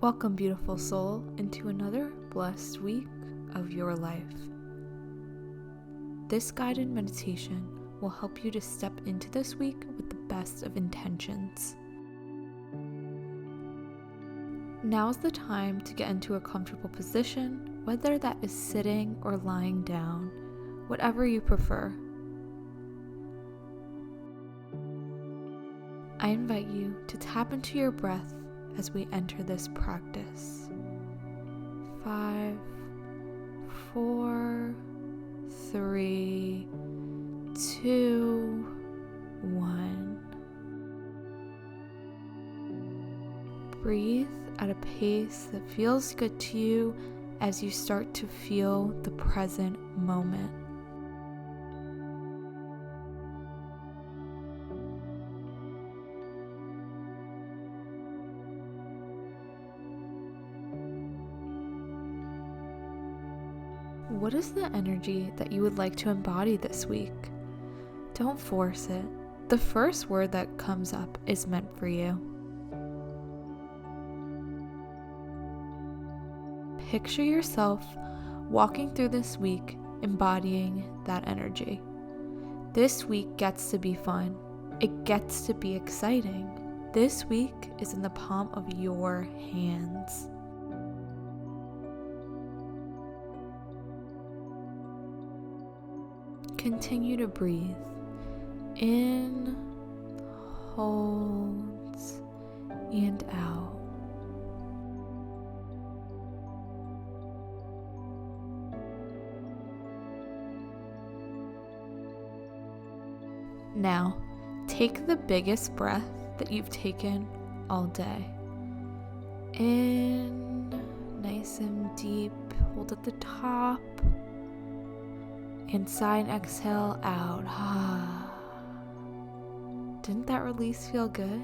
Welcome, beautiful soul, into another blessed week of your life. This guided meditation will help you to step into this week with the best of intentions. Now is the time to get into a comfortable position, whether that is sitting or lying down, whatever you prefer. I invite you to tap into your breath as we enter this practice. 5, 4, 3, 2, 1. Breathe at a pace that feels good to you as you start to feel the present moment. What is the energy that you would like to embody this week? Don't force it. The first word that comes up is meant for you. Picture yourself walking through this week, embodying that energy. This week gets to be fun. It gets to be exciting. This week is in the palm of your hands. Continue to breathe. In, hold, and out. Now, take the biggest breath that you've taken all day. In, nice and deep, hold at the top. And sigh and exhale out. Didn't that release feel good?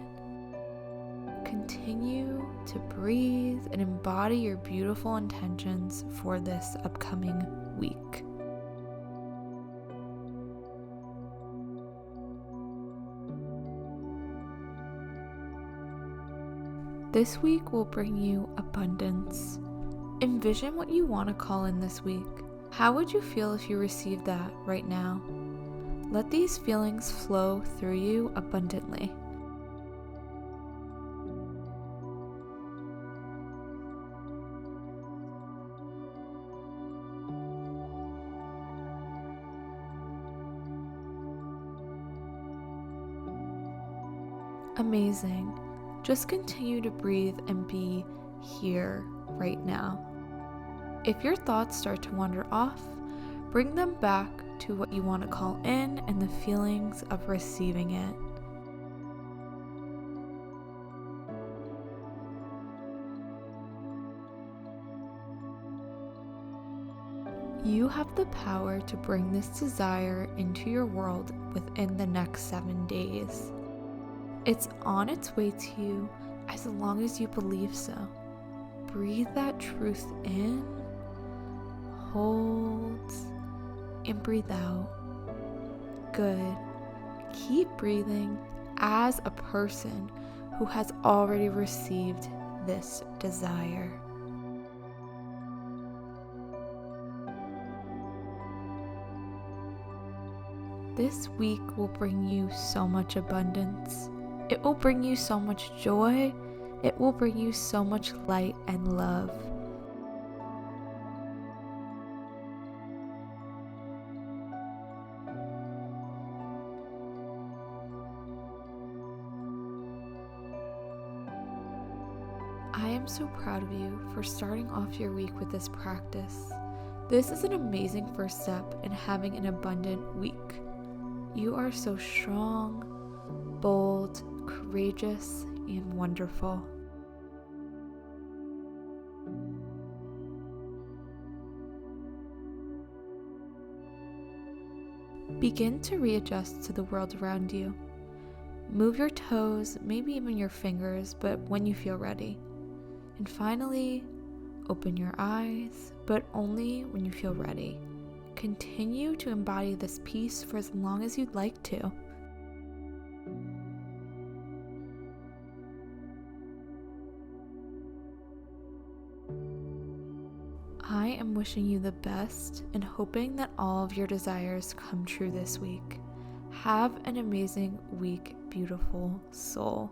Continue to breathe and embody your beautiful intentions for this upcoming week. This week will bring you abundance. Envision what you want to call in this week. How would you feel if you received that right now? Let these feelings flow through you abundantly. Amazing. Just continue to breathe and be here right now. If your thoughts start to wander off, bring them back to what you want to call in and the feelings of receiving it. You have the power to bring this desire into your world within the next 7 days. It's on its way to you as long as you believe so. Breathe that truth in. Hold and breathe out. Good. Keep breathing as a person who has already received this desire. This week will bring you so much abundance. It will bring you so much joy. It will bring you so much light and love. I am so proud of you for starting off your week with this practice. This is an amazing first step in having an abundant week. You are so strong, bold, courageous, and wonderful. Begin to readjust to the world around you. Move your toes, maybe even your fingers, but when you feel ready. And finally, open your eyes, but only when you feel ready. Continue to embody this peace for as long as you'd like to. I am wishing you the best and hoping that all of your desires come true this week. Have an amazing week, beautiful soul.